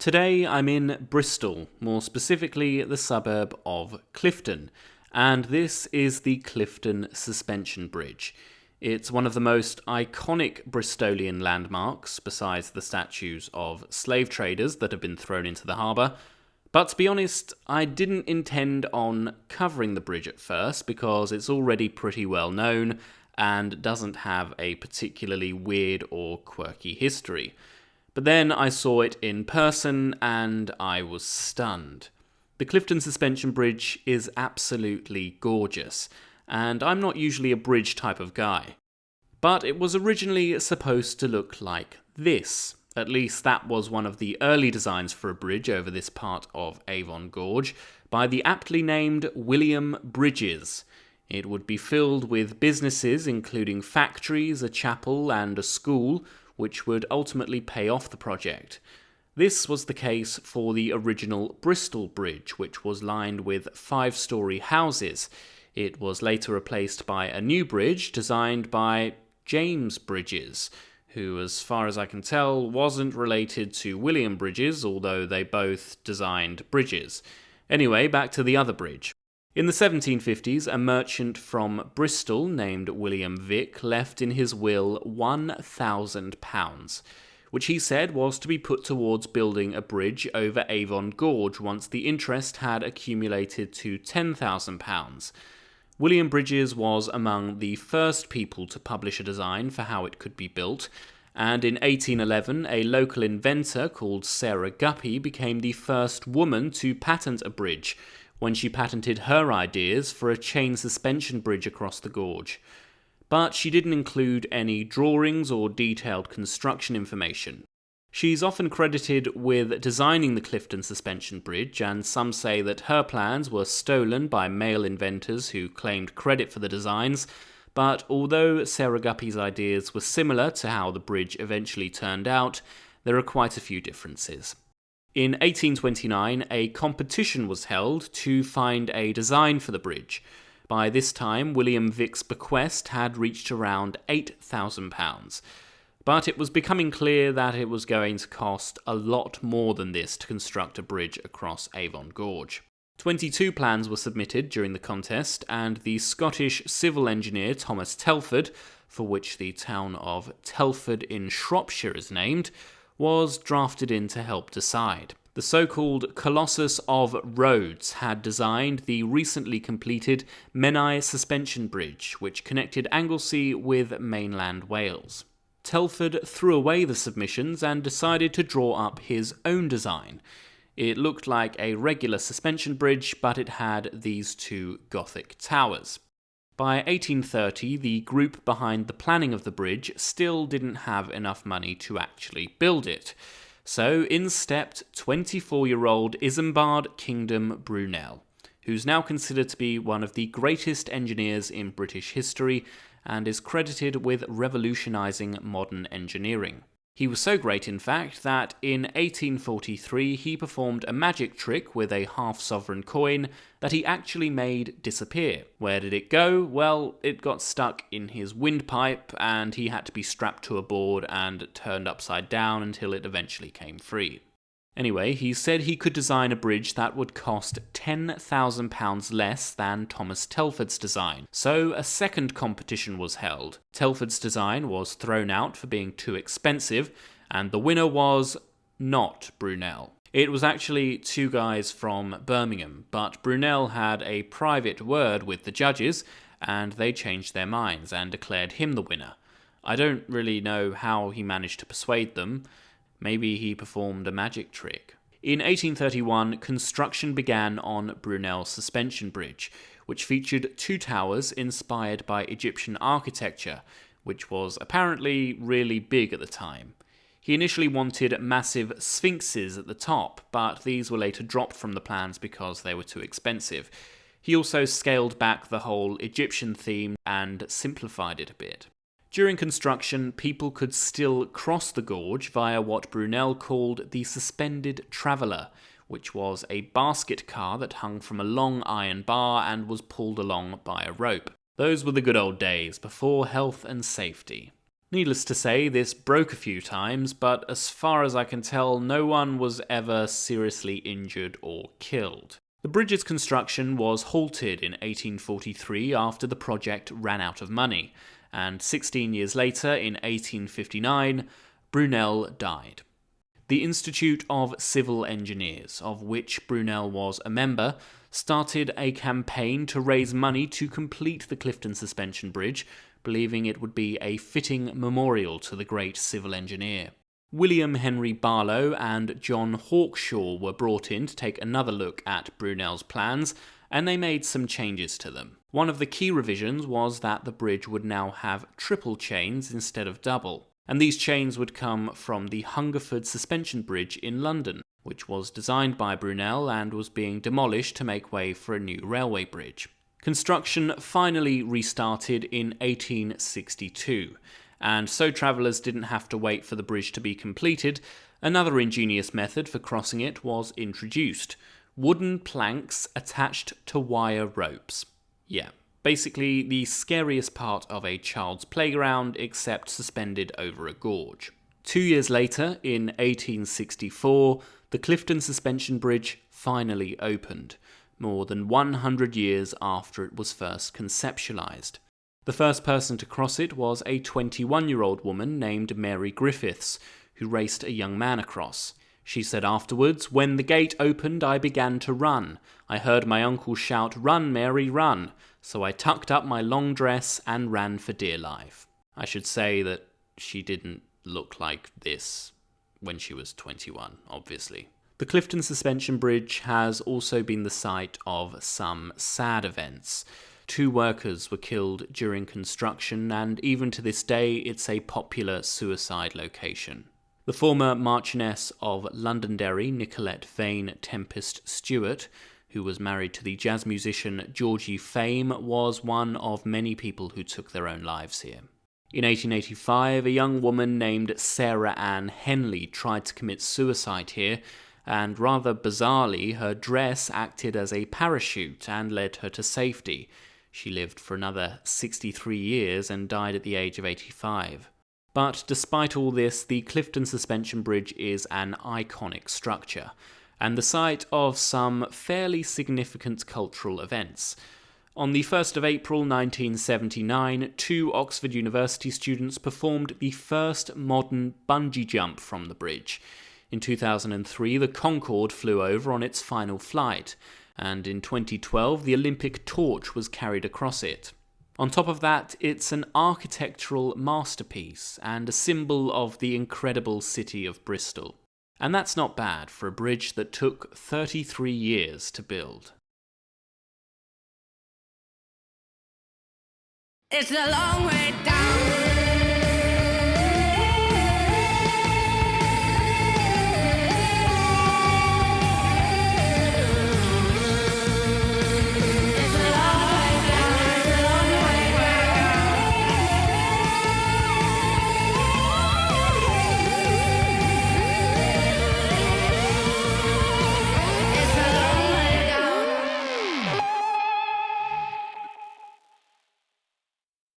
Today I'm in Bristol, more specifically the suburb of Clifton, and this is the Clifton Suspension Bridge. It's one of the most iconic Bristolian landmarks, besides the statues of slave traders that have been thrown into the harbour. But to be honest, I didn't intend on covering the bridge at first because it's already pretty well known and doesn't have a particularly weird or quirky history. But then I saw it in person and I was stunned. The Clifton Suspension Bridge is absolutely gorgeous, and I'm not usually a bridge type of guy. But it was originally supposed to look like this. At least that was one of the early designs for a bridge over this part of Avon Gorge by the aptly named William Bridges. It would be filled with businesses including factories, a chapel and a school, which would ultimately pay off the project. This was the case for the original Bristol Bridge, which was lined with 5-storey houses. It was later replaced by a new bridge designed by James Bridges, who, as far as I can tell, wasn't related to William Bridges, although they both designed bridges. Anyway, back to the other bridge. In the 1750s, a merchant from Bristol named William Vick left in his will £1,000, which he said was to be put towards building a bridge over Avon Gorge once the interest had accumulated to £10,000. William Bridges was among the first people to publish a design for how it could be built, and in 1811 a local inventor called Sarah Guppy became the first woman to patent a bridge, when she patented her ideas for a chain suspension bridge across the gorge. But she didn't include any drawings or detailed construction information. She's often credited with designing the Clifton Suspension Bridge, and some say that her plans were stolen by male inventors who claimed credit for the designs, but although Sarah Guppy's ideas were similar to how the bridge eventually turned out, there are quite a few differences. In 1829, a competition was held to find a design for the bridge. By this time, William Vick's bequest had reached around £8,000. But it was becoming clear that it was going to cost a lot more than this to construct a bridge across Avon Gorge. 22 plans were submitted during the contest, and the Scottish civil engineer Thomas Telford, for which the town of Telford in Shropshire is named, was drafted in to help decide. The so-called Colossus of Rhodes had designed the recently completed Menai Suspension Bridge, which connected Anglesey with mainland Wales. Telford threw away the submissions and decided to draw up his own design. It looked like a regular suspension bridge, but it had these 2 Gothic towers. By 1830, the group behind the planning of the bridge still didn't have enough money to actually build it. So in stepped 24-year-old Isambard Kingdom Brunel, who's now considered to be one of the greatest engineers in British history and is credited with revolutionising modern engineering. He was so great, in fact, that in 1843 he performed a magic trick with a half-sovereign coin that he actually made disappear. Where did it go? Well, it got stuck in his windpipe and he had to be strapped to a board and turned upside down until it eventually came free. Anyway, he said he could design a bridge that would cost £10,000 less than Thomas Telford's design, so a second competition was held. Telford's design was thrown out for being too expensive, and the winner was not Brunel. It was actually 2 guys from Birmingham, but Brunel had a private word with the judges, and they changed their minds and declared him the winner. I don't really know how he managed to persuade them. Maybe he performed a magic trick. In 1831, construction began on Brunel Suspension Bridge, which featured 2 towers inspired by Egyptian architecture, which was apparently really big at the time. He initially wanted massive sphinxes at the top, but these were later dropped from the plans because they were too expensive. He also scaled back the whole Egyptian theme and simplified it a bit. During construction, people could still cross the gorge via what Brunel called the Suspended Traveller, which was a basket car that hung from a long iron bar and was pulled along by a rope. Those were the good old days, before health and safety. Needless to say, this broke a few times, but as far as I can tell, no one was ever seriously injured or killed. The bridge's construction was halted in 1843 after the project ran out of money, and 16 years later, in 1859, Brunel died. The Institute of Civil Engineers, of which Brunel was a member, started a campaign to raise money to complete the Clifton Suspension Bridge, believing it would be a fitting memorial to the great civil engineer. William Henry Barlow and John Hawkshaw were brought in to take another look at Brunel's plans, and they made some changes to them. One of the key revisions was that the bridge would now have triple chains instead of double, and these chains would come from the Hungerford Suspension Bridge in London, which was designed by Brunel and was being demolished to make way for a new railway bridge. Construction finally restarted in 1862, and so travellers didn't have to wait for the bridge to be completed. Another ingenious method for crossing it was introduced: wooden planks attached to wire ropes. Yeah, basically the scariest part of a child's playground, except suspended over a gorge. 2 years later, in 1864, the Clifton Suspension Bridge finally opened, more than 100 years after it was first conceptualised. The first person to cross it was a 21-year-old woman named Mary Griffiths, who raced a young man across. She said afterwards, "When the gate opened, I began to run. I heard my uncle shout, 'Run, Mary, run!' So I tucked up my long dress and ran for dear life." I should say that she didn't look like this when she was 21, obviously. The Clifton Suspension Bridge has also been the site of some sad events. 2 workers were killed during construction, and even to this day it's a popular suicide location. The former Marchioness of Londonderry, Nicolette VANE TEMPEST-STEWART, who was married to the jazz musician Georgie Fame, was one of many people who took their own lives here. In 1885, a young woman named Sarah Ann Henley tried to commit suicide here, and rather bizarrely, her dress acted as a parachute and led her to safety. She lived for another 63 years and died at the age of 85. But despite all this, the Clifton Suspension Bridge is an iconic structure, and the site of some fairly significant cultural events. On the 1st of April 1979, 2 Oxford University students performed the first modern bungee jump from the bridge. In 2003, the Concorde flew over on its final flight, and in 2012, the Olympic torch was carried across it. On top of that, it's an architectural masterpiece and a symbol of the incredible city of Bristol. And that's not bad for a bridge that took 33 years to build. It's a long way down.